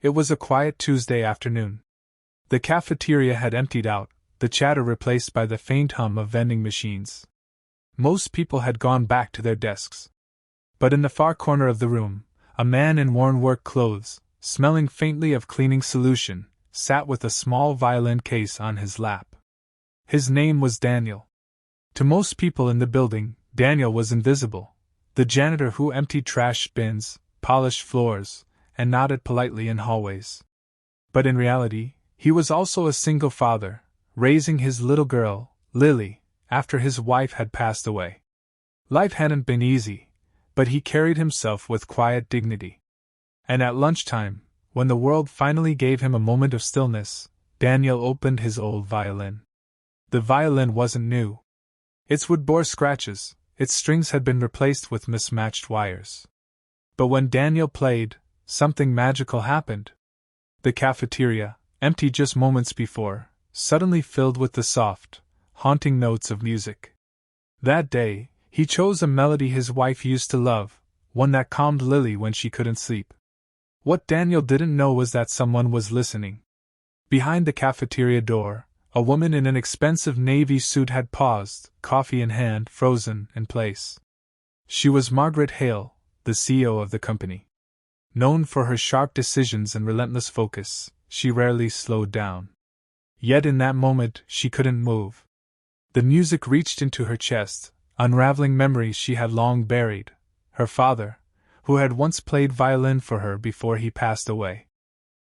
It was a quiet Tuesday afternoon. The cafeteria had emptied out, the chatter replaced by the faint hum of vending machines. Most people had gone back to their desks. But in the far corner of the room, a man in worn work clothes, smelling faintly of cleaning solution, sat with a small violin case on his lap. His name was Daniel. To most people in the building, Daniel was invisible, the janitor who emptied trash bins, polished floors, and nodded politely in hallways. But in reality, he was also a single father, raising his little girl, Lily, after his wife had passed away. Life hadn't been easy, but he carried himself with quiet dignity. And at lunchtime, when the world finally gave him a moment of stillness, Daniel opened his old violin. The violin wasn't new. Its wood bore scratches, its strings had been replaced with mismatched wires. But when Daniel played, something magical happened. The cafeteria, empty just moments before, suddenly filled with the soft, haunting notes of music. That day, he chose a melody his wife used to love, one that calmed Lily when she couldn't sleep. What Daniel didn't know was that someone was listening. Behind the cafeteria door, a woman in an expensive navy suit had paused, coffee in hand, frozen in place. She was Margaret Hale, the CEO of the company. Known for her sharp decisions and relentless focus, she rarely slowed down. Yet in that moment, she couldn't move. The music reached into her chest, unraveling memories she had long buried. Her father, who had once played violin for her before he passed away.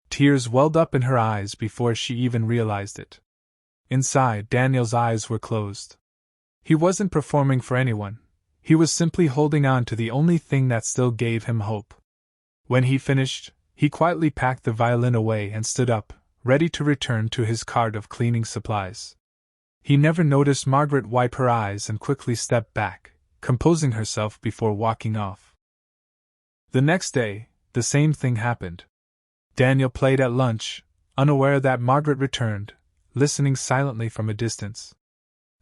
Tears welled up in her eyes before she even realized it. Inside, Daniel's eyes were closed. He wasn't performing for anyone. He was simply holding on to the only thing that still gave him hope. When he finished, he quietly packed the violin away and stood up, ready to return to his cart of cleaning supplies. He never noticed Margaret wipe her eyes and quickly step back, composing herself before walking off. The next day, the same thing happened. Daniel played at lunch, unaware that Margaret returned, listening silently from a distance.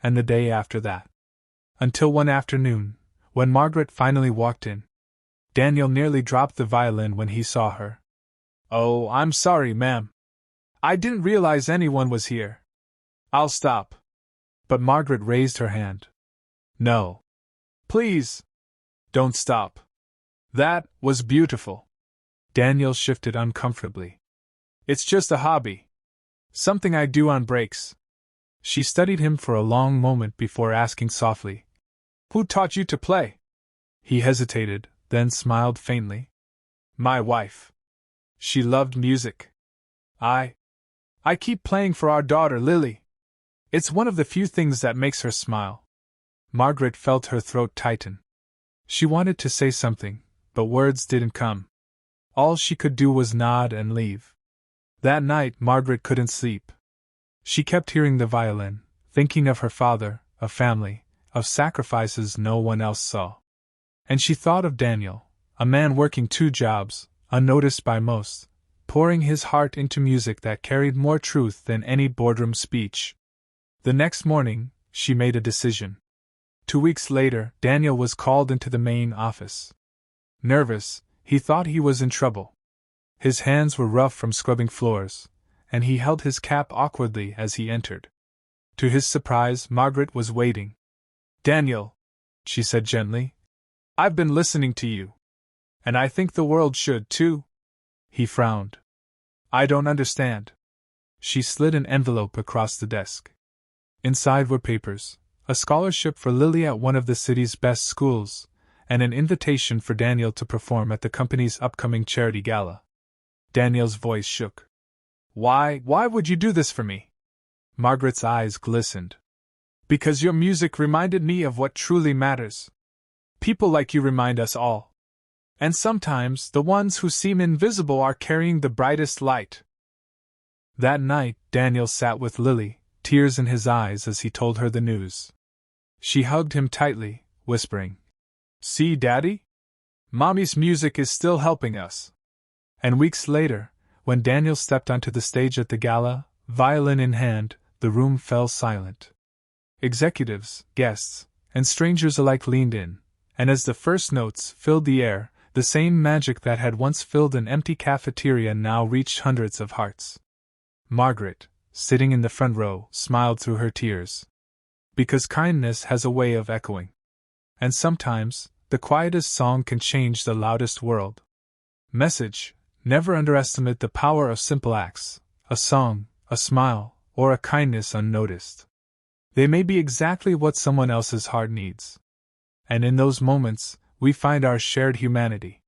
And the day after that. Until one afternoon, when Margaret finally walked in. Daniel nearly dropped the violin when he saw her. "Oh, I'm sorry, ma'am. I didn't realize anyone was here. I'll stop." But Margaret raised her hand. "No. Please. Don't stop. That was beautiful." Daniel shifted uncomfortably. "It's just a hobby. Something I do on breaks." She studied him for a long moment before asking softly, "Who taught you to play?" He hesitated, then smiled faintly. "My wife. She loved music. I keep playing for our daughter Lily. It's one of the few things that makes her smile." Margaret felt her throat tighten. She wanted to say something, but words didn't come. All she could do was nod and leave. That night, Margaret couldn't sleep. She kept hearing the violin, thinking of her father, of family, of sacrifices no one else saw. And she thought of Daniel, a man working 2 jobs, unnoticed by most, pouring his heart into music that carried more truth than any boardroom speech. The next morning, she made a decision. 2 weeks later, Daniel was called into the main office. Nervous, he thought he was in trouble. His hands were rough from scrubbing floors, and he held his cap awkwardly as he entered. To his surprise, Margaret was waiting. "Daniel," she said gently, "I've been listening to you. And I think the world should, too." He frowned. "I don't understand." She slid an envelope across the desk. Inside were papers, a scholarship for Lily at one of the city's best schools, and an invitation for Daniel to perform at the company's upcoming charity gala. Daniel's voice shook. Why would you do this for me?" Margaret's eyes glistened. "Because your music reminded me of what truly matters. People like you remind us all. And sometimes the ones who seem invisible are carrying the brightest light." That night, Daniel sat with Lily, tears in his eyes as he told her the news. She hugged him tightly, whispering, "See, Daddy? Mommy's music is still helping us." And weeks later, when Daniel stepped onto the stage at the gala, violin in hand, the room fell silent. Executives, guests, and strangers alike leaned in, and as the first notes filled the air, The same magic that had once filled an empty cafeteria now reached hundreds of hearts. Margaret, sitting in the front row, smiled through her tears. Because kindness has a way of echoing. And sometimes, the quietest song can change the loudest world. Message: never underestimate the power of simple acts, a song, a smile, or a kindness unnoticed. They may be exactly what someone else's heart needs. And in those moments, we find our shared humanity.